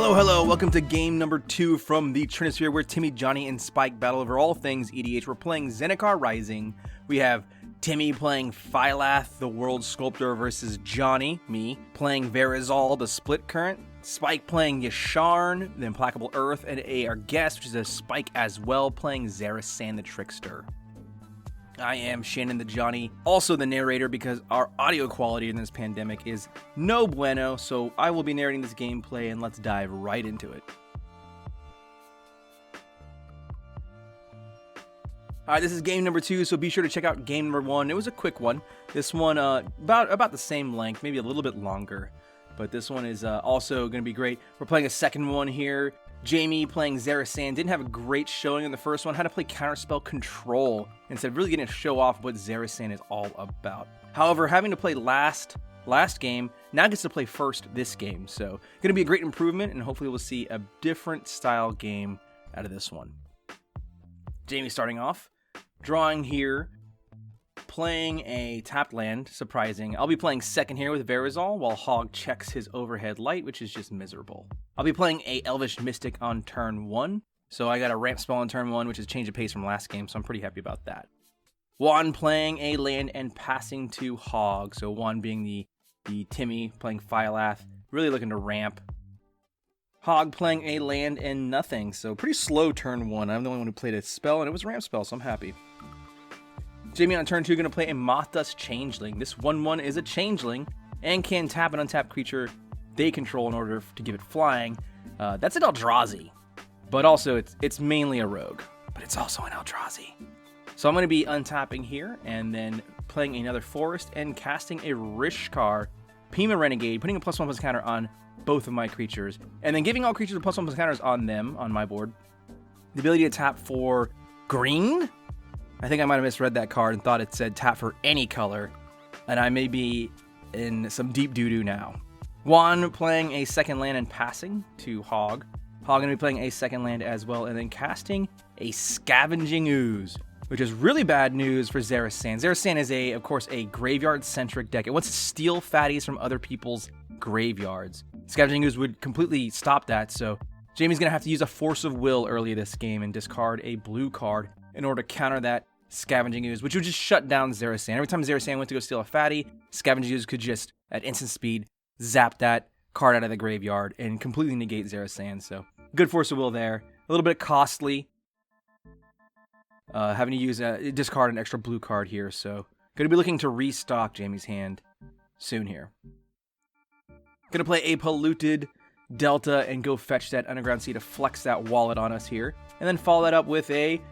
Hello, welcome to game number 2 from the Trinisphere, where Timmy, Johnny, and Spike battle over all things EDH. We're playing Zendikar Rising. We have Timmy playing Phylath, the World Sculptor, versus Johnny, me, playing Verazol, the Split Current. Spike playing Yasharn, the Implacable Earth, and our guest, which is a Spike as well, playing Zareth San the Trickster. I am Shannon the Johnny, also the narrator, because our audio quality in this pandemic is no bueno, so I will be narrating this gameplay, and let's dive right into it. Alright, this is game number 2, so be sure to check out game number 1. It was a quick one. This one, about the same length, maybe a little bit longer, but this one is also going to be great. We're playing a second one here. Jamie playing Zareth San didn't have a great showing in the first one, had to play Counterspell Control instead of really getting to show off what Zareth San is all about. However, having to play last game, now gets to play first this game, so going to be a great improvement, and hopefully we'll see a different style game out of this one. Jamie starting off, drawing here, playing a tapped land, surprising. I'll be playing second here with Verazol, while Hog checks his overhead light, which is just miserable. I'll be playing a Elvish Mystic on turn 1, so I got a ramp spell on turn 1, which is change of pace from last game, so I'm pretty happy about that. Juan playing a land and passing to Hog, so Juan being the Timmy, playing Phylath, really looking to ramp. Hog playing a land and nothing, so pretty slow turn 1. I'm the only one who played a spell, and it was a ramp spell, so I'm happy. Jamie on turn 2 going to play a Moth Dust Changeling. This 1/1 is a Changeling and can tap an untapped creature they control in order to give it flying. That's an Eldrazi, but also it's mainly a rogue, but it's also an Eldrazi. So I'm going to be untapping here and then playing another Forest and casting a Rishkar Pima Renegade, putting a +1/+1 counter on both of my creatures, and then giving all creatures a +1/+1 counters on them, on my board. The ability to tap for green? I think I might have misread that card and thought it said tap for any color, and I may be in some deep doo-doo now. Juan playing a second land and passing to Hog. Hog going to be playing a second land as well, and then casting a Scavenging Ooze, which is really bad news for Zareth San. Zareth San is, of course, a graveyard-centric deck. It wants to steal fatties from other people's graveyards. Scavenging Ooze would completely stop that, so Jamie's going to have to use a Force of Will early this game and discard a blue card in order to counter that Scavenging Ooze, which would just shut down Zareth San. Every time Zareth San went to go steal a fatty, Scavenging Ooze could just, at instant speed, zap that card out of the graveyard and completely negate Zareth San. So, good Force of Will there. A little bit costly, having to use discard an extra blue card here. So, going to be looking to restock Jamie's hand soon here. Going to play a Polluted Delta and go fetch that Underground Sea to flex that wallet on us here. And then follow that up with a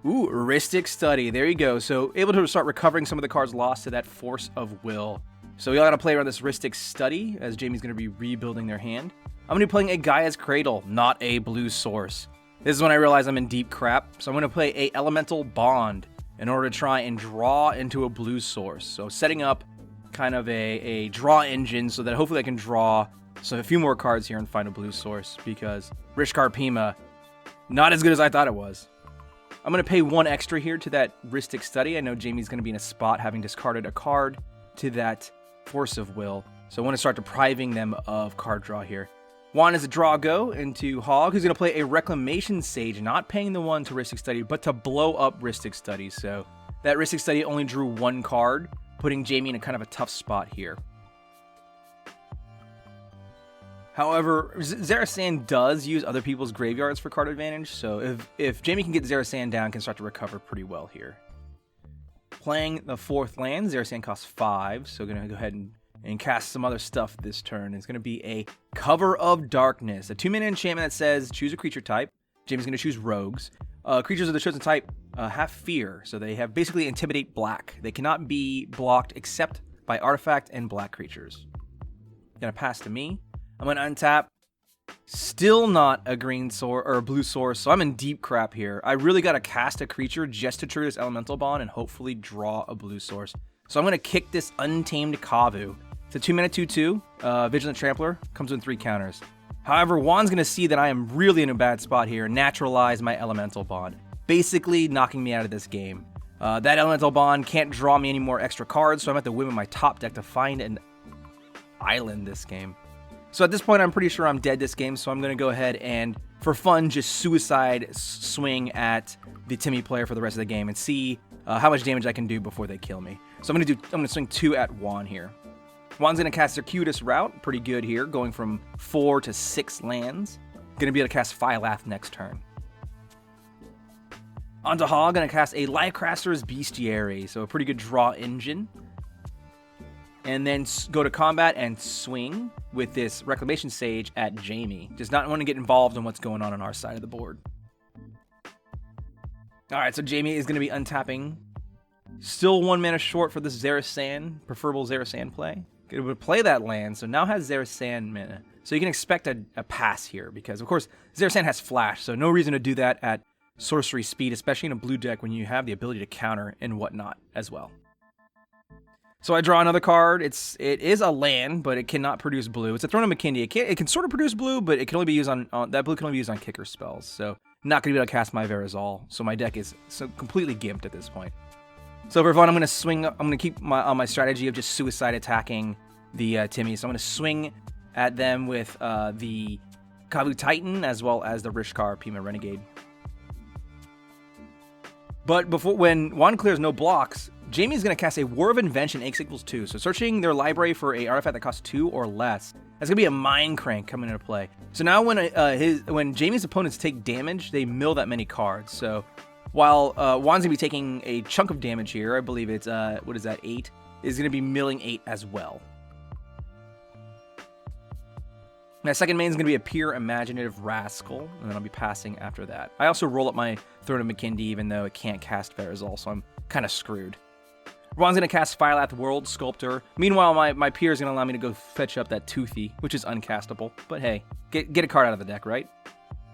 Rhystic Study. There you go. So, able to start recovering some of the cards lost to that Force of Will. So, we all got to play around this Rhystic Study, as Jamie's going to be rebuilding their hand. I'm going to be playing a Gaia's Cradle, not a blue source. This is when I realize I'm in deep crap. So, I'm going to play a Elemental Bond in order to try and draw into a blue source. So, setting up kind of a draw engine so that hopefully I can draw a few more cards here and find a blue source, because Rishkar Pima, not as good as I thought it was. I'm going to pay 1 extra here to that Rhystic Study. I know Jamie's going to be in a spot having discarded a card to that Force of Will, so I want to start depriving them of card draw here. Juan is a draw go into Hog, who's going to play a Reclamation Sage, not paying the 1 to Rhystic Study, but to blow up Rhystic Study. So that Rhystic Study only drew 1 card, putting Jamie in a kind of a tough spot here. However, Zareth San does use other people's graveyards for card advantage, so if Jamie can get Zareth San down, can start to recover pretty well here. Playing the 4th land, Zareth San costs 5, so going to go ahead and cast some other stuff this turn. It's going to be a Cover of Darkness, a 2-mana enchantment that says choose a creature type. Jamie's going to choose Rogues. Creatures of the chosen type have fear, so they have basically Intimidate Black. They cannot be blocked except by artifact and black creatures. Going to pass to me. I'm going to untap. Still not a green source or a blue source, so I'm in deep crap here. I really got to cast a creature just to trigger this Elemental Bond and hopefully draw a blue source. So I'm going to kick this Untamed Kavu. It's a 2-mana 2/2. Vigilant Trampler. Comes with 3 counters. However, Juan's going to see that I am really in a bad spot here and naturalize my Elemental Bond, basically knocking me out of this game. That Elemental Bond can't draw me any more extra cards, so I'm going to have to whip in my top deck to find an island this game. So at this point, I'm pretty sure I'm dead this game, so I'm going to go ahead and, for fun, just suicide swing at the Timmy player for the rest of the game and see how much damage I can do before they kill me. So I'm going to swing 2 at Juan here. Juan's going to cast Circuitous Route, pretty good here, going from 4 to 6 lands. Going to be able to cast Phylath next turn. Onto Hog, going to cast a Lifecraster's Bestiary, so a pretty good draw engine. And then go to combat and swing with this Reclamation Sage at Jamie. Does not want to get involved in what's going on our side of the board. Alright, so Jamie is going to be untapping. Still 1 mana short for this Zareth San, preferable Zareth San play. It would play that land, so now has Zareth San mana. So you can expect a pass here, because of course Zareth San has flash, so no reason to do that at sorcery speed, especially in a blue deck when you have the ability to counter and whatnot as well. So I draw another card. It is a land, but it cannot produce blue. It's a Throne of Makindi. It can sort of produce blue, but it can only be used on that blue can only be used on kicker spells. So not going to be able to cast my Verazol. So my deck is completely gimped at this point. So for fun, I'm going to swing. I'm going to keep my strategy of just suicide attacking the Timmy. So I'm going to swing at them with the Kavu Titan as well as the Rishkar Pima Renegade. But when Juan clears no blocks, Jamie's going to cast a War of Invention X=2. So searching their library for a artifact that costs 2 or less. That's going to be a Mind Crank coming into play. So now when Jamie's opponents take damage, they mill that many cards. So while Juan's going to be taking a chunk of damage here, I believe it's, 8, is going to be milling 8 as well. My second main is going to be a Pure Imaginative Rascal, and then I'll be passing after that. I also roll up my Throne of Makindi, even though it can't cast Verazol, so I'm kind of screwed. Juan's going to cast Phylath World Sculptor. Meanwhile, my Pure is going to allow me to go fetch up that Toothy, which is uncastable. But hey, get a card out of the deck, right?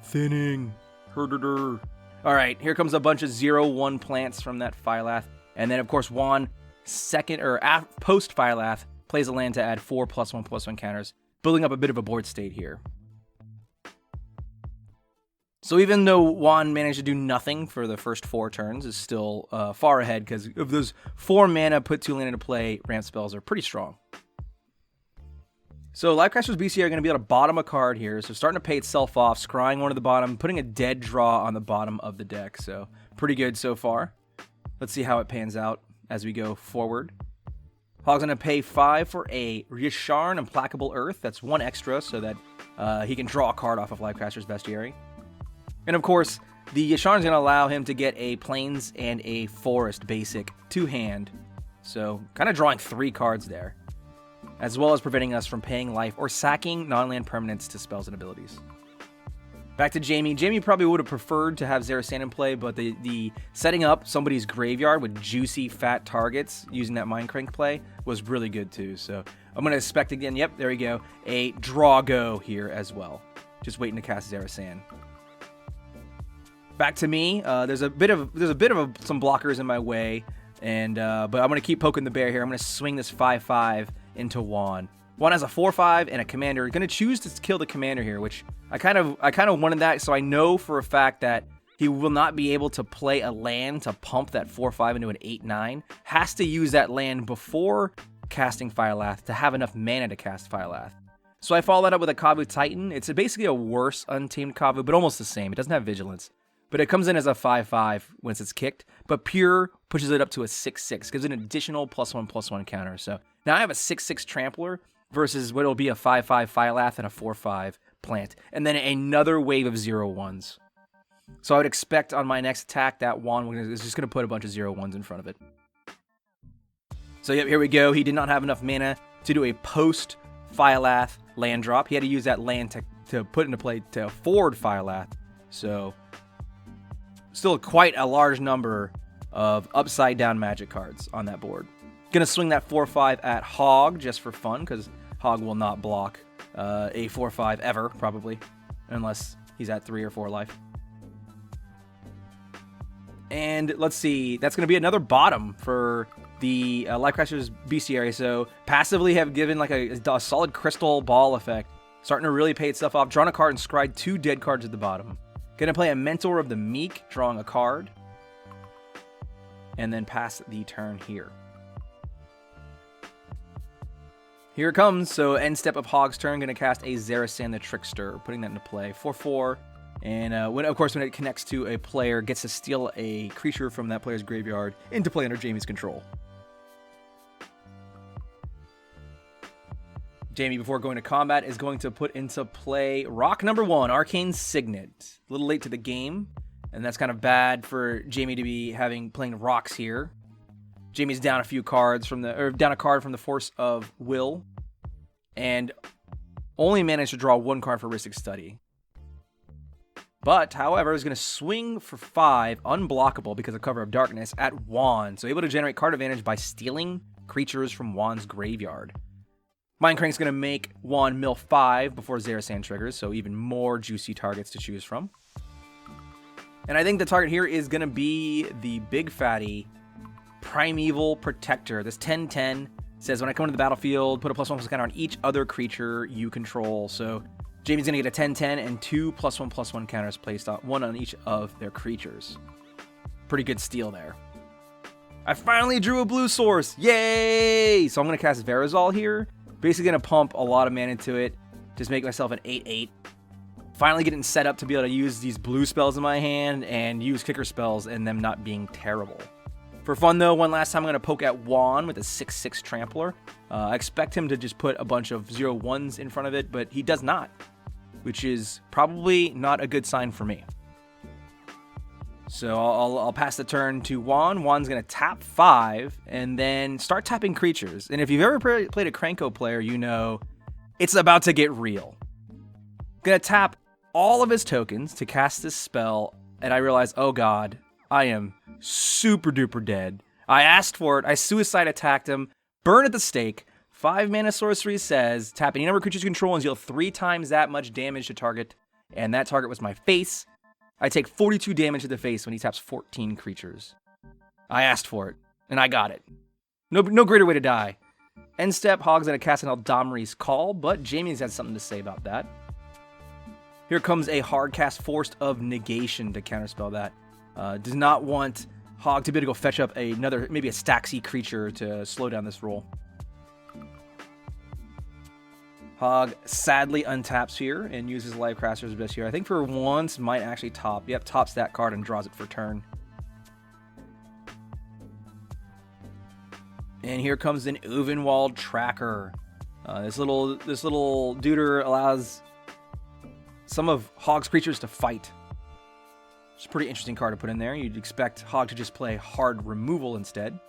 Thinning. Herder. All right, here comes a bunch of 0/1 plants from that Phylath. And then, of course, Juan, post Phylath, plays a land to add 4 +1/+1 counters, building up a bit of a board state here. So even though Juan managed to do nothing for the first 4 turns, is still far ahead because of those 4 mana put 2 land into play ramp spells are pretty strong. So Lifecaster's BC are going to be able to bottom a card here, so starting to pay itself off, scrying one at the bottom, putting a dead draw on the bottom of the deck. So pretty good so far. Let's see how it pans out as we go forward. Hog's going to pay 5 for a Yasharn Implacable Earth. That's 1 extra so that he can draw a card off of Lifecaster's Bestiary. And of course, the Yasharn is going to allow him to get a Plains and a Forest basic to hand. So kind of drawing 3 cards there, as well as preventing us from paying life or sacking non-land permanents to spells and abilities. Back to Jamie. Jamie probably would have preferred to have Zareth San in play, but the setting up somebody's graveyard with juicy, fat targets using that Mind Crank play was really good too. So I'm going to expect again, yep, there we go, a draw go here as well. Just waiting to cast Zareth San. Back to me. There's a bit of some blockers in my way, and but I'm going to keep poking the bear here. I'm going to swing this 5/5 into Juan. Juan has a 4/5 and a commander. Going to choose to kill the commander here, which I kind of wanted that, so I know for a fact that he will not be able to play a land to pump that 4/5 into an 8/9. Has to use that land before casting Phylath to have enough mana to cast Phylath. So I follow that up with a Kavu Titan. It's basically a worse untamed Kavu, but almost the same. It doesn't have vigilance. But it comes in as a 5/5 once it's kicked. But Pure pushes it up to a 6/6, gives it an additional +1/+1 counter. So now I have a 6/6 Trampler versus what will be a 5/5 Phylath and a 4/5 Plant. And then another wave of 0/1s. So I would expect on my next attack that Juan is just going to put a bunch of 0/1s in front of it. So yep, here we go. He did not have enough mana to do a post Phylath land drop. He had to use that land to put into play to forward Phylath. So still quite a large number of upside down magic cards on that board. Gonna swing that 4/5 at Hog just for fun, because Hog will not block a 4/5 ever, probably, unless he's at 3 or 4 life. And let's see, that's gonna be another bottom for the Lifecaster's Bestiary. So passively have given like a solid crystal ball effect. Starting to really pay itself off. Drawing a card and scryed 2 dead cards at the bottom. Gonna play a Mentor of the Meek, drawing a card. And then pass the turn here. Here it comes. So end step of Hog's turn. Gonna cast a Zareth San the Trickster. Putting that into play. 4/4. And when it connects to a player, gets to steal a creature from that player's graveyard into play under Jamie's control. Jamie, before going to combat, is going to put into play Rock number 1, Arcane Signet. A little late to the game, and that's kind of bad for Jamie to be playing rocks here. Jamie's down a card from the Force of Will, and only managed to draw 1 card for Rhystic Study. But, however, is going to swing for 5, unblockable because of Cover of Darkness, at Juan. So able to generate card advantage by stealing creatures from Juan's graveyard. Mindcrank's going to make Juan mill 5 before Zareth San triggers, so even more juicy targets to choose from. And I think the target here is going to be the big fatty Primeval Protector. This 10/10 says when I come into the battlefield, put a +1/+1 counter on each other creature you control. So Jamie's going to get a 10/10 and 2 +1/+1 counters placed on one on each of their creatures. Pretty good steal there. I finally drew a blue source. Yay! So I'm going to cast Verazol here. Basically going to pump a lot of mana into it. Just make myself an 8/8. Finally getting set up to be able to use these blue spells in my hand and use kicker spells and them not being terrible. For fun though, one last time I'm going to poke at Juan with a 6/6 Trampler. I expect him to just put a bunch of 0/1s in front of it, but he does not, which is probably not a good sign for me. So I'll pass the turn to Juan. Juan's going to tap 5 and then start tapping creatures. And if you've ever played a Cranko player, you know it's about to get real. Going to tap all of his tokens to cast this spell, and I realize, oh god, I am super duper dead. I asked for it. I suicide attacked him. Burn at the stake. 5 mana sorcery says tap any number of creatures you control and deal 3 times that much damage to target. And that target was my face. I take 42 damage to the face when he taps 14 creatures. I asked for it, and I got it. No greater way to die. End step, Hog's going to cast an Eldamri's Call, but Jamie's had something to say about that. Here comes a hard cast Force of Negation to counterspell that. Does not want Hog to be able to go fetch up maybe a Staxy creature to slow down this roll. Hog sadly untaps here and uses Livecrafters Abyss here. I think for once might actually top. Yep, tops that card and draws it for turn. And here comes an Uvenwald Tracker. This little duder allows some of Hog's creatures to fight. It's a pretty interesting card to put in there. You'd expect Hog to just play hard removal instead.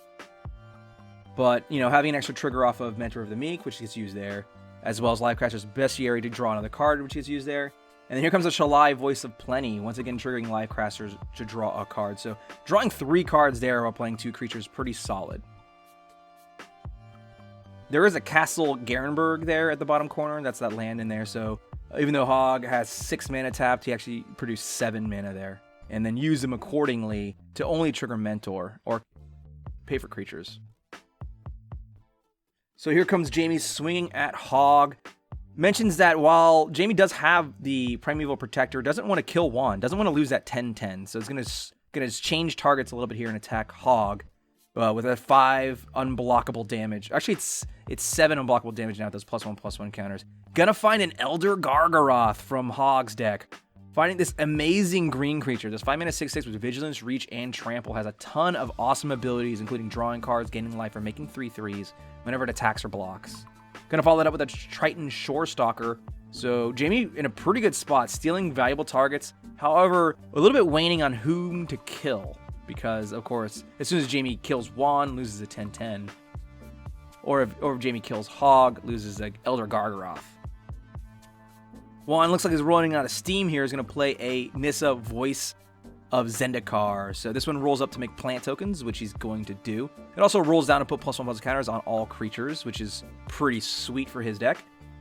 But, having an extra trigger off of Mentor of the Meek, which gets used there, as well as Livecrafters Bestiary to draw another card, which is used there. And then here comes a Shalai Voice of Plenty, once again triggering Livecrafters to draw a card. So drawing 3 cards there while playing 2 creatures, pretty solid. There is a Castle Garenberg there at the bottom corner. That's that land in there. So even though Hog has 6 mana tapped, he actually produced 7 mana there. And then use them accordingly to only trigger Mentor or pay for creatures. So here comes Jamie swinging at Hog. Mentions that while Jamie does have the Primeval Protector, doesn't want to kill Juan, doesn't want to lose that 10/10. So it's going to change targets a little bit here and attack Hog with a 5 unblockable damage. Actually, it's 7 unblockable damage now with those +1/+1 counters. Gonna find an Elder Gargaroth from Hog's deck. Finding this amazing green creature. This 5 mana 6/6 with Vigilance, Reach, and Trample has a ton of awesome abilities, including drawing cards, gaining life, or making 3/3s whenever it attacks or blocks. Gonna follow that up with a Triton Shorestalker. So Jamie in a pretty good spot, stealing valuable targets. However, a little bit waning on whom to kill. Because, of course, as soon as Jamie kills Juan, loses a 10/10. Or if Jamie kills Hog, loses an Elder Gargaroth. Juan looks like he's running out of steam here. He's going to play a Nissa Voice of Zendikar. So this one rolls up to make plant tokens, which he's going to do. It also rolls down to put +1/+1 counters on all creatures, which is pretty sweet for his deck.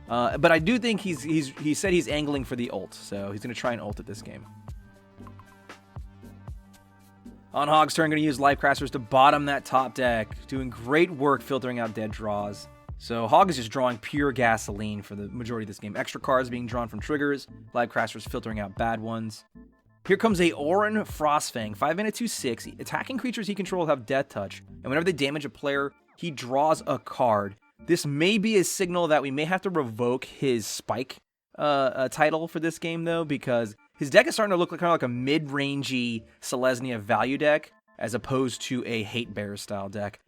But I do think he said he's angling for the ult, so he's going to try and ult at this game. On Hog's turn, going to use Livecrafters to bottom that top deck. Doing great work filtering out dead draws. So Hog is just drawing pure gasoline for the majority of this game. Extra cards being drawn from triggers, Live Crashers filtering out bad ones. Here comes a Orin Frostfang, 5 mana 2/6. Attacking creatures he controls have Death Touch, and whenever they damage a player, he draws a card. This may be a signal that we may have to revoke his Spike title for this game, though, because his deck is starting to look like kind of like a mid-rangey Selesnya value deck, as opposed to a Hatebears style deck.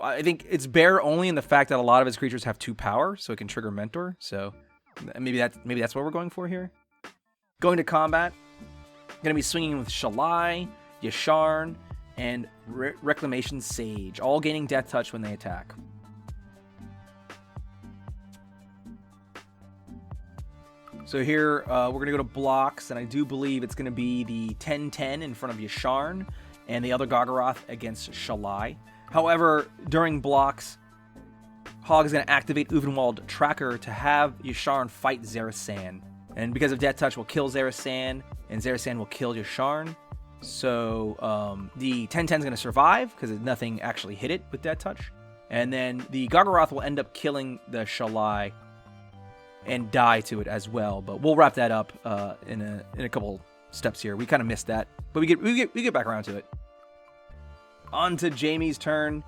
I think it's bear only in the fact that a lot of his creatures have 2 power, so it can trigger Mentor. So maybe that's what we're going for here. Going to combat, going to be swinging with Shalai, Yasharn, and Reclamation Sage, all gaining Death Touch when they attack. So here we're going to go to blocks, and I do believe it's going to be the 10-10 in front of Yasharn and the other Gargaroth against Shalai. However, during blocks, Hog is going to activate Uvenwald Tracker to have Yasharn fight Zareth San. And because of Death Touch, will kill Zareth San, and Zareth San will kill Yasharn. So the 10-10 is going to survive, because nothing actually hit it with Death Touch. And then the Gargaroth will end up killing the Shalai and die to it as well. But we'll wrap that up in a couple steps here. We kind of missed that, but we get back around to it. On to Jamie's turn.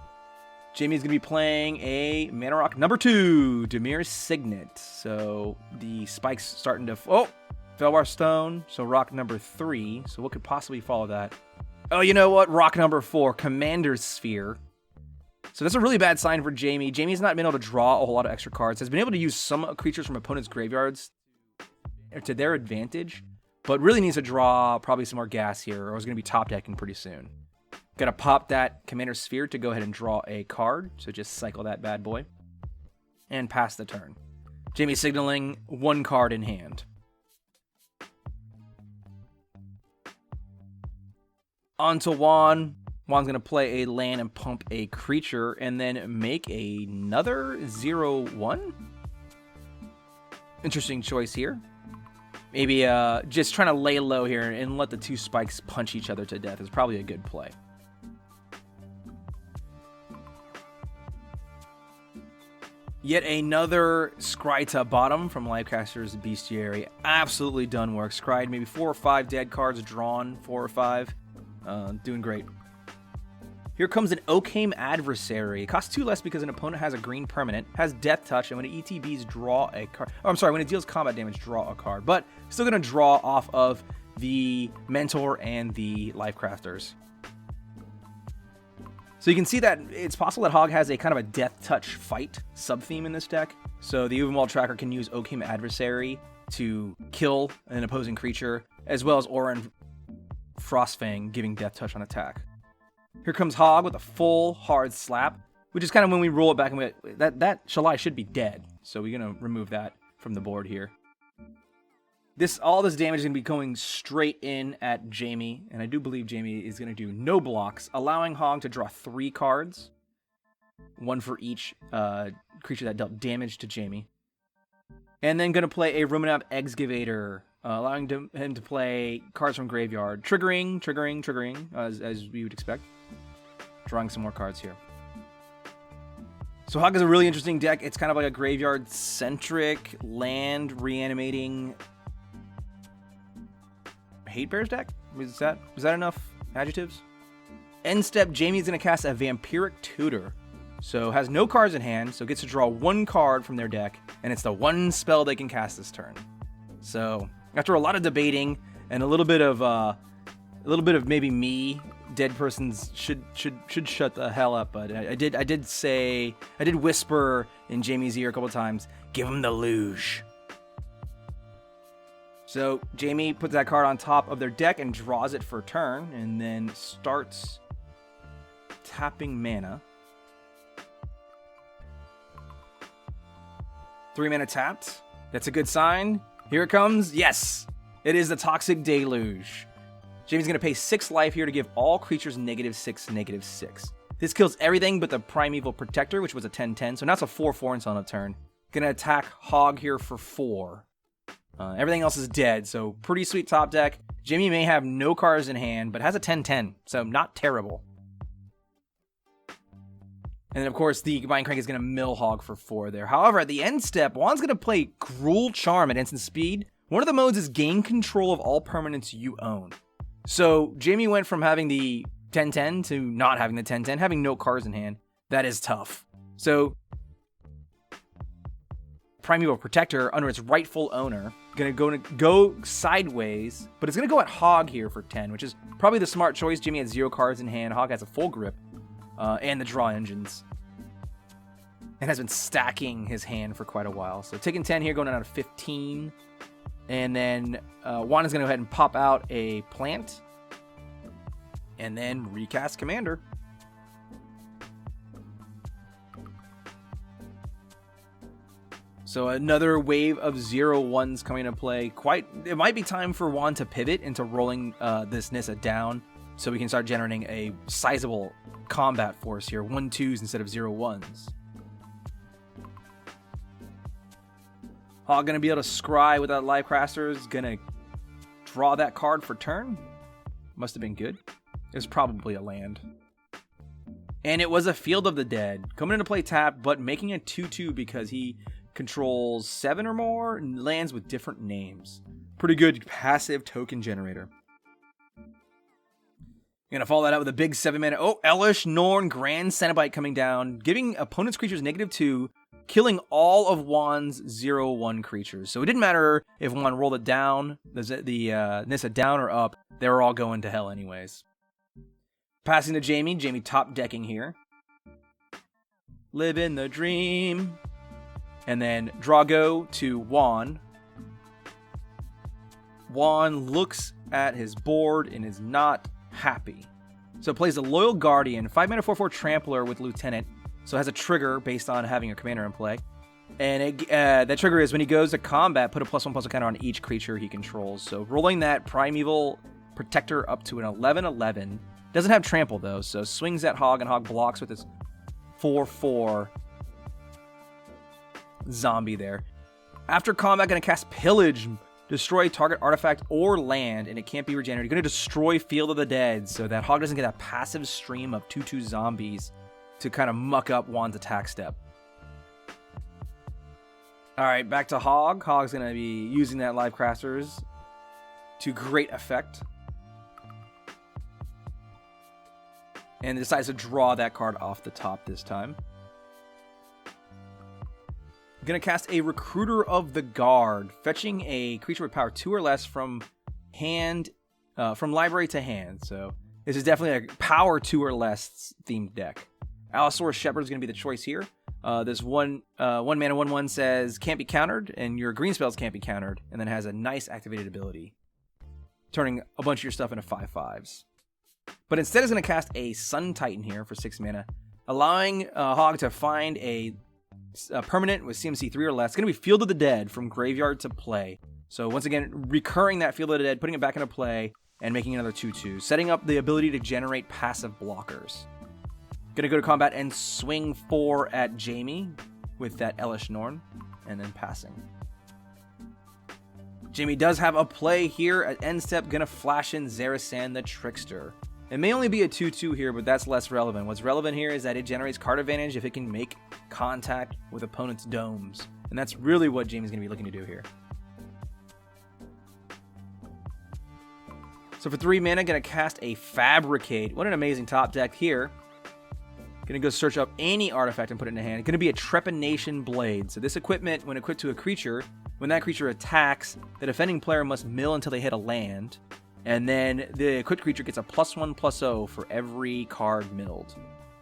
Jamie's going to be playing a Mana Rock number 2, Dimir's Signet. So the spike's starting to... Oh! Felbar Stone. So rock number 3. So what could possibly follow that? Oh, you know what? Rock number 4, Commander's Sphere. So that's a really bad sign for Jamie. Jamie's not been able to draw a whole lot of extra cards. Has been able to use some creatures from opponents' graveyards to their advantage, but really needs to draw probably some more gas here, or is going to be top decking pretty soon. Gotta pop that Commander's Sphere to go ahead and draw a card. So just cycle that bad boy. And pass the turn. Jamie signaling 1 card in hand. On to Juan. Juan's going to play a land and pump a creature and then make another 0/1. Interesting choice here. Maybe just trying to lay low here and let the 2 spikes punch each other to death is probably a good play. Yet another Scry to bottom from Livecaster's Bestiary. Absolutely done work. Scryed maybe 4 or 5 dead cards, drawn 4 or 5. Doing great. Here comes an Occam Adversary. It costs 2 less because an opponent has a green permanent, has Death Touch, and when it ETBs, draw a card. Oh, I'm sorry, when it deals combat damage, draw a card. But still going to draw off of the Mentor and the Lifecrafters. So you can see that it's possible that Hog has a kind of a Death Touch fight sub-theme in this deck. So the Uvenwald Tracker can use Occam Adversary to kill an opposing creature, as well as Orin Frostfang giving Death Touch on attack. Here comes Hog with a full hard slap, which is kind of when we roll it back and that Shalai should be dead. So we're going to remove that from the board here. All this damage is going to be going straight in at Jamie, and I do believe Jamie is going to do no blocks, allowing Hog to draw 3 cards, 1 for each creature that dealt damage to Jamie. And then going to play a Ruminant Excavator, allowing him to play cards from graveyard, triggering, as we would expect. Drawing some more cards here. So Hog is a really interesting deck. It's kind of like a graveyard-centric, land reanimating Hatebears deck? Was that enough adjectives? End step, Jamie's going to cast a Vampiric Tutor. So has no cards in hand, so gets to draw 1 card from their deck, and it's the 1 spell they can cast this turn. So after a lot of debating and a little bit of maybe me, dead persons should shut the hell up, but I did whisper in Jamie's ear a couple times, give him the luge. So Jamie puts that card on top of their deck and draws it for turn, and then starts tapping mana. 3 mana tapped. That's a good sign. Here it comes. Yes! It is the Toxic Deluge. Jamie's going to pay 6 life here to give all creatures -6/-6. This kills everything but the Primeval Protector, which was a 10-10, so now it's a 4/4 until on a turn. Going to attack Hog here for 4. Everything else is dead, so pretty sweet top deck. Jamie may have no cards in hand, but has a 10-10, so not terrible. And then, of course, the Mind Crank is going to mill Hog for 4 there. However, at the end step, Juan's going to play Gruel Charm at instant speed. One of the modes is gain control of all permanents you own. So Jamie went from having the 10-10 to not having the 10-10, having no cards in hand. That is tough. So Primeval Protector, under its rightful owner, going to go sideways, but it's going to go at Hog here for 10, which is probably the smart choice. Jimmy has 0 cards in hand. Hog has a full grip and the draw engines, and has been stacking his hand for quite a while. So taking 10 here, going down to 15. And then Juan is going to go ahead and pop out a plant, and then recast Commander. So another wave of 0/1s coming into play. It might be time for Juan to pivot into rolling this Nissa down, so we can start generating a sizable combat force here. 1/2s instead of 0/1s. Hog going to be able to scry without live casters. Going to draw that card for turn. Must have been good. It was probably a land. And it was a Field of the Dead. Coming into play tap, but making a 2/2 because he controls 7 or more lands with different names. Pretty good passive token generator. Gonna follow that out with a big 7-mana. Oh, Elesh Norn Grand Cenobite coming down, giving opponent's creatures -2, killing all of Juan's 0/1 creatures. So it didn't matter if Juan rolled it down, the Nissa down or up, they were all going to hell anyways. Passing to Jamie. Jamie top decking here. Living the dream. And then Drago to Juan. Juan looks at his board and is not happy. So it plays a Loyal Guardian, 5-mana 4/4 Trampler with Lieutenant. So it has a trigger based on having a commander in play. And that trigger is when he goes to combat, put a +1/+1 counter on each creature he controls. So rolling that Primeval Protector up to an 11/11. Doesn't have trample though, so swings at Hog, and Hog blocks with his 4/4 zombie there. After combat, going to cast Pillage. Destroy target artifact or land, and it can't be regenerated. You're going to destroy Field of the Dead so that Hog doesn't get that passive stream of 2/2 zombies to kind of muck up Juan's attack step. Alright, back to Hog. Hog's going to be using that Live Crafters to great effect. And decides to draw that card off the top this time. Going to cast a Recruiter of the Guard, fetching a creature with power 2 or less from hand, from library to hand. So this is definitely a power 2 or less themed deck. Allosaurus Shepherd is going to be the choice here. This one mana 1/1 says can't be countered, and your green spells can't be countered, and then has a nice activated ability, turning a bunch of your stuff into 5/5s. But instead is going to cast a Sun Titan here for 6 mana, allowing Hog to find a permanent with CMC 3 or less. It's going to be Field of the Dead from graveyard to play. So once again, recurring that Field of the Dead, putting it back into play, and making another 2/2. Setting up the ability to generate passive blockers. Going to go to combat and swing 4 at Jamie with that Elesh Norn, and then passing. Jamie does have a play here at end step. Going to flash in Zareth San the Trickster. It may only be a 2/2 here, but that's less relevant. What's relevant here is that it generates card advantage if it can make contact with opponent's domes. And that's really what Jamie's going to be looking to do here. So for 3 mana, going to cast a Fabricate. What an amazing top deck here. Going to go search up any artifact and put it in the hand. Going to be a Trepanation Blade. So this equipment, when equipped to a creature, when that creature attacks, the defending player must mill until they hit a land. And then the equipped creature gets a +1/+0 for every card milled.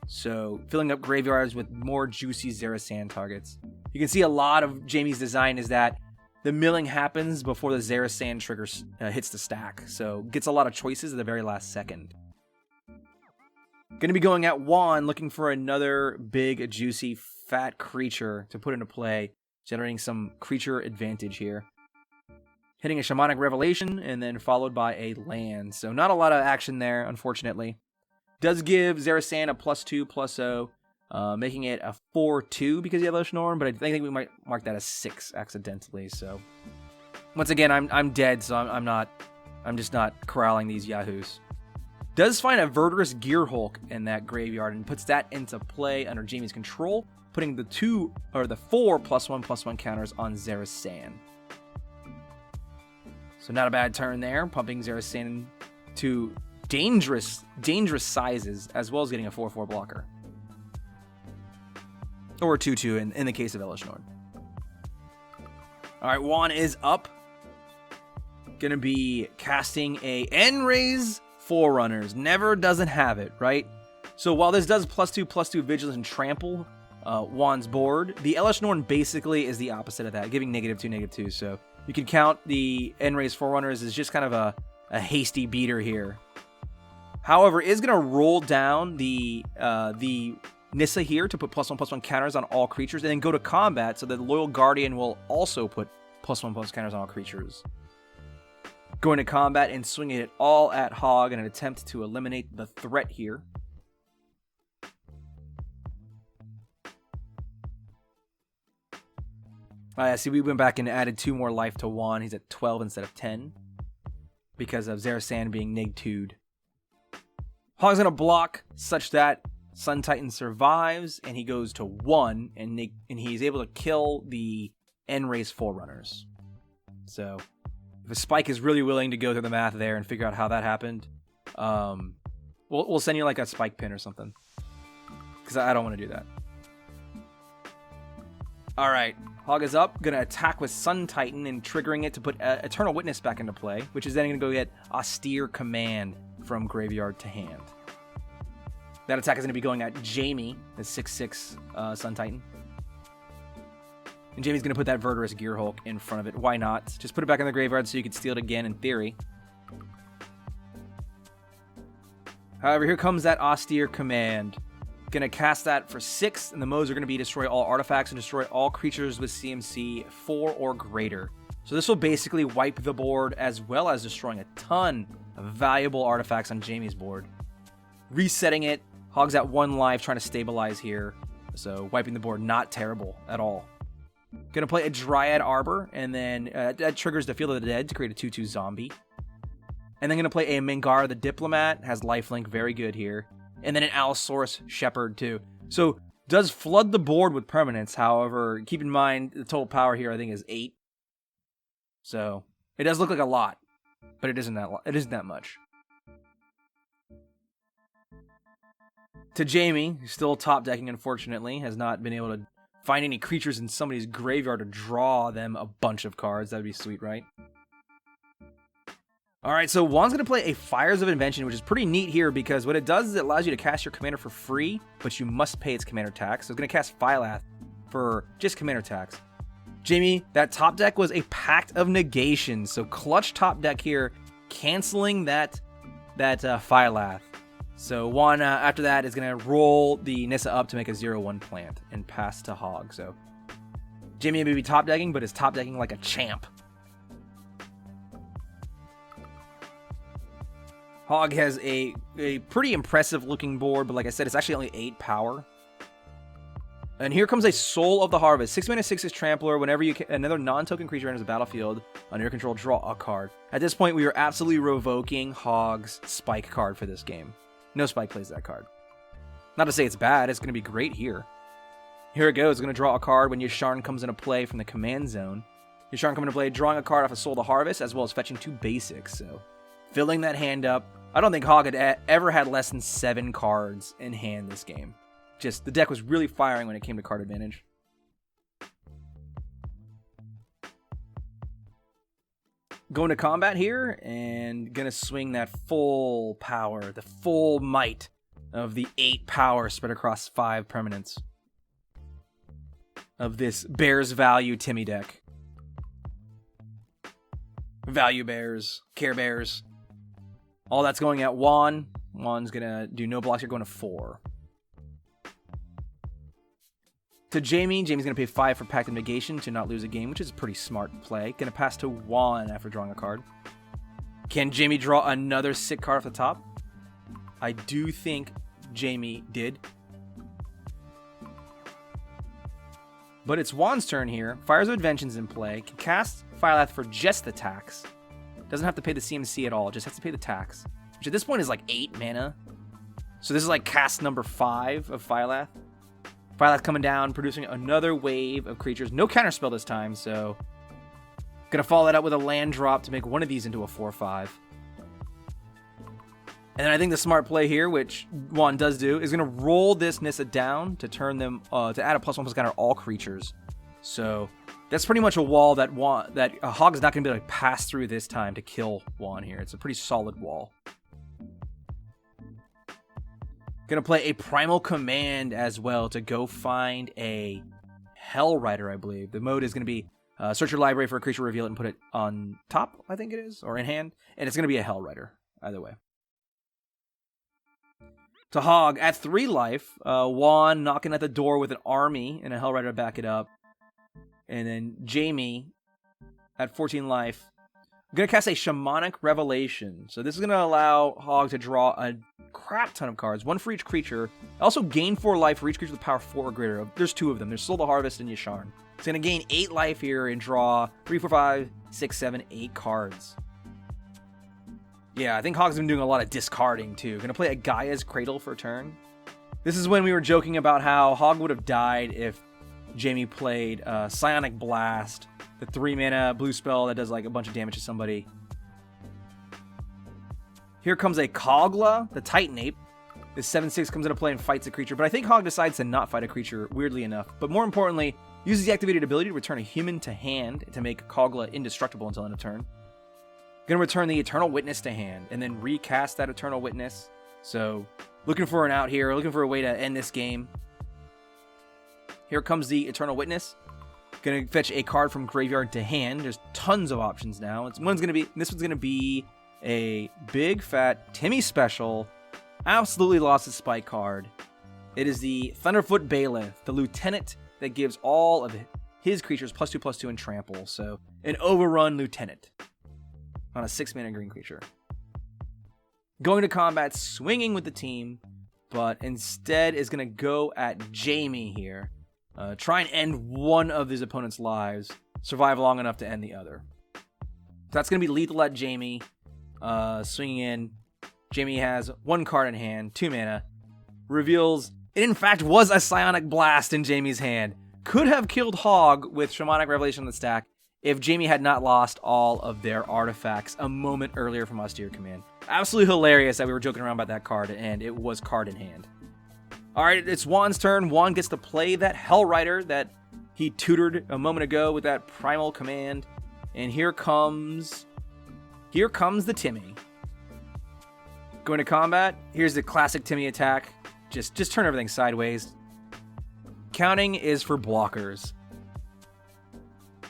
So filling up graveyards with more juicy Zareth San targets. You can see a lot of Jamie's design is that the milling happens before the Zareth San trigger hits the stack. So gets a lot of choices at the very last second. Going to be going at Juan, looking for another big, juicy, fat creature to put into play. Generating some creature advantage here. Hitting a Shamanic Revelation, and then followed by a land. So not a lot of action there, unfortunately. Does give Zareth San a +2/+0, making it a 4/2 because you have Elesh Norn, but I think we might mark that as 6 accidentally. So once again, I'm dead, so I'm just not corralling these yahoos. Does find a Verdurous Gearhulk in that graveyard and puts that into play under Jamie's control, putting the 4 +1/+1 counters on Zareth San. So not a bad turn there, pumping Zareth San to dangerous sizes, as well as getting a 4/4 blocker. Or a 2/2 in the case of Yasharn. Alright, Juan is up. Gonna be casting a N-Raise Forerunners. Never doesn't have it, right? So while this does +2/+2 Vigilance and Trample Juan's board, the Yasharn basically is the opposite of that, giving -2, -2. So you can count the N-Raise Forerunners as just kind of a hasty beater here. However, is going to roll down the Nissa here to put +1/+1 counters on all creatures, and then go to combat so that the Loyal Guardian will also put +1/+1 counters on all creatures. Going to combat and swinging it all at Hog in an attempt to eliminate the threat here. See, we went back and added 2 more life to Juan. He's at 12 instead of 10 because of Zareth San being neg-2'd. Hog's going to block such that Sun Titan survives, and he goes to 1, and he's able to kill the N-Raise Forerunners. So if a Spike is really willing to go through the math there and figure out how that happened, we'll send you like a Spike pin or something, because I don't want to do that. Alright, Hog is up, going to attack with Sun Titan and triggering it to put Eternal Witness back into play, which is then going to go get Austere Command from graveyard to hand. That attack is going to be going at Jamie, the 6/6 Sun Titan. And Jamie's going to put that Verdurous Gearhulk in front of it. Why not? Just put it back in the graveyard so you could steal it again in theory. However, here comes that Austere Command. Going to cast that for 6, and the modes are going to be destroy all artifacts and destroy all creatures with CMC 4 or greater. So this will basically wipe the board, as well as destroying a ton of valuable artifacts on Jamie's board. Resetting it. Hog's at 1 life, trying to stabilize here. So wiping the board, not terrible at all. Gonna play a Dryad Arbor, and then that triggers the Field of the Dead to create a 2/2 zombie. And then gonna play a Mangara the Diplomat, has lifelink, very good here. And then an Allosaurus Shepherd too. So does flood the board with permanents. However, keep in mind the total power here I think is 8. So it does look like a lot, but it isn't that much. To Jamie, who's still top decking, unfortunately, has not been able to find any creatures in somebody's graveyard to draw them a bunch of cards. That'd be sweet, right? Alright, so Juan's going to play a Fires of Invention, which is pretty neat here because what it does is it allows you to cast your commander for free, but you must pay its commander tax. So it's going to cast Phylath for just commander tax. Jamie, that top deck was a Pact of Negation, so clutch top deck here, canceling that Phylath. So Juan, after that, is going to roll the Nissa up to make a 0/1 plant and pass to Hog. So Jamie may be top decking, but is top decking like a champ. Hog has a pretty impressive looking board, but like I said, it's actually only 8 power. And here comes a Soul of the Harvest. 6 mana, 6 Trampler. Whenever another non-token creature enters the battlefield under your control, draw a card. At this point, we are absolutely revoking Hog's Spike card for this game. No Spike plays that card. Not to say it's bad, it's going to be great here. Here it goes, it's going to draw a card when Yasharn comes into play from the command zone. Yasharn coming into play, drawing a card off of Soul of the Harvest, as well as fetching 2 basics, so filling that hand up. I don't think Hog had ever had less than 7 cards in hand this game. Just, the deck was really firing when it came to card advantage. Going to combat here, and gonna swing that full power, the full might of the 8 power spread across 5 permanents of this Bears Value Timmy deck. Value Bears, Care Bears. All that's going at Juan. Juan's gonna do no blocks here, going to 4. To Jamie, Jamie's going to pay 5 for Pact of Negation to not lose a game, which is a pretty smart play. Going to pass to Juan after drawing a card. Can Jamie draw another sick card off the top? I do think Jamie did. But it's Juan's turn here. Fires of Invention's in play. Can cast Phylath for just the tax. Doesn't have to pay the CMC at all, just has to pay the tax. which at this point is like 8 mana. So this is like cast number 5 of Phylath. Phylath coming down, producing another wave of creatures. No counterspell this time, so gonna follow that up with a land drop to make one of these into a 4/5. And then I think the smart play here, which Juan does do, is going to roll this Nissa down to turn them to add a +1/+1 counter all creatures. So that's pretty much a wall that Hog is not going to be able to pass through this time to kill Juan here. It's a pretty solid wall. Going to play a Primal Command as well to go find a Hell Rider, I believe. The mode is going to be search your library for a creature, reveal it, and put it on top, I think it is, or in hand. And it's going to be a Hell Rider, either way. To Hog, at 3 life, Juan knocking at the door with an army and a Hell Rider to back it up. And then Jamie, at 14 life, I'm going to cast a Shamanic Revelation. So this is going to allow Hog to draw a crap ton of cards, 1 for each creature. Also gain 4 life for each creature with power 4 or greater. There's 2 of them. There's Soul the Harvest and Yasharn. It's going to gain 8 life here and draw 3, 4, 5, 6, 7, 8 cards. Yeah, I think Hog's been doing a lot of discarding, too. Gonna play a Gaia's Cradle for a turn. This is when we were joking about how Hog would have died if Jamie played Psionic Blast, the 3-mana blue spell that does like a bunch of damage to somebody. Here comes a Kogla, the Titan Ape. This 7/6 comes into play and fights a creature, but I think Hog decides to not fight a creature, weirdly enough. But more importantly, uses the activated ability to return a human to hand to make Kogla indestructible until end of turn. Gonna return the Eternal Witness to hand and then recast that Eternal Witness. So, looking for an out here, looking for a way to end this game. Here comes the Eternal Witness. Gonna fetch a card from graveyard to hand. There's tons of options now. This one's gonna be a big fat Timmy special. Absolutely lost its spike card. It is the Thunderfoot Bailiff, the lieutenant that gives all of his creatures +2/+2 and trample. So, an overrun lieutenant on a 6-mana green creature. Going to combat, swinging with the team, but instead is going to go at Jamie here. Try and end one of his opponent's lives, survive long enough to end the other. So that's going to be lethal at Jamie. Swinging in. Jamie has 1 card in hand, 2 mana. Reveals it in fact was a Psionic Blast in Jamie's hand. Could have killed Hog with Shamanic Revelation on the stack if Jamie had not lost all of their artifacts a moment earlier from Austere Command. Absolutely hilarious that we were joking around about that card, and it was card in hand. Alright, it's Juan's turn. Juan gets to play that Hell Rider that he tutored a moment ago with that Primal Command. And here comes the Timmy. Going to combat. Here's the classic Timmy attack. Just turn everything sideways. Counting is for blockers.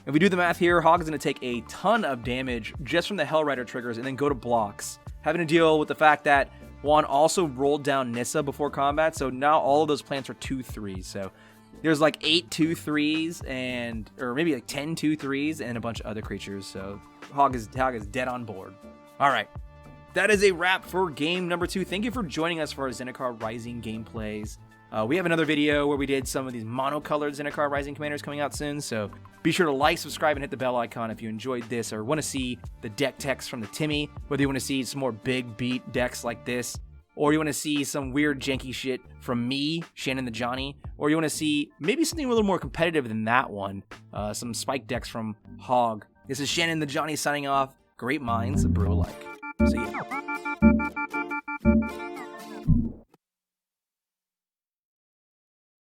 If we do the math here, Hog is going to take a ton of damage just from the Hell Rider triggers and then go to blocks. Having to deal with the fact that Juan also rolled down Nissa before combat, so now all of those plants are 2/3s. So there's like 8 2/3s or maybe like 10 2/3s and a bunch of other creatures. So Hog is dead on board. All right. That is a wrap for game number 2. Thank you for joining us for our Zendikar Rising gameplays. We have another video where we did some of these monocolored Zendikar Rising Commanders coming out soon, so be sure to like, subscribe, and hit the bell icon if you enjoyed this or want to see the deck text from the Timmy, whether you want to see some more big beat decks like this, or you want to see some weird janky shit from me, Shannon the Johnny, or you want to see maybe something a little more competitive than that one, some spike decks from Hog. This is Shannon the Johnny signing off. Great minds brew alike. See ya.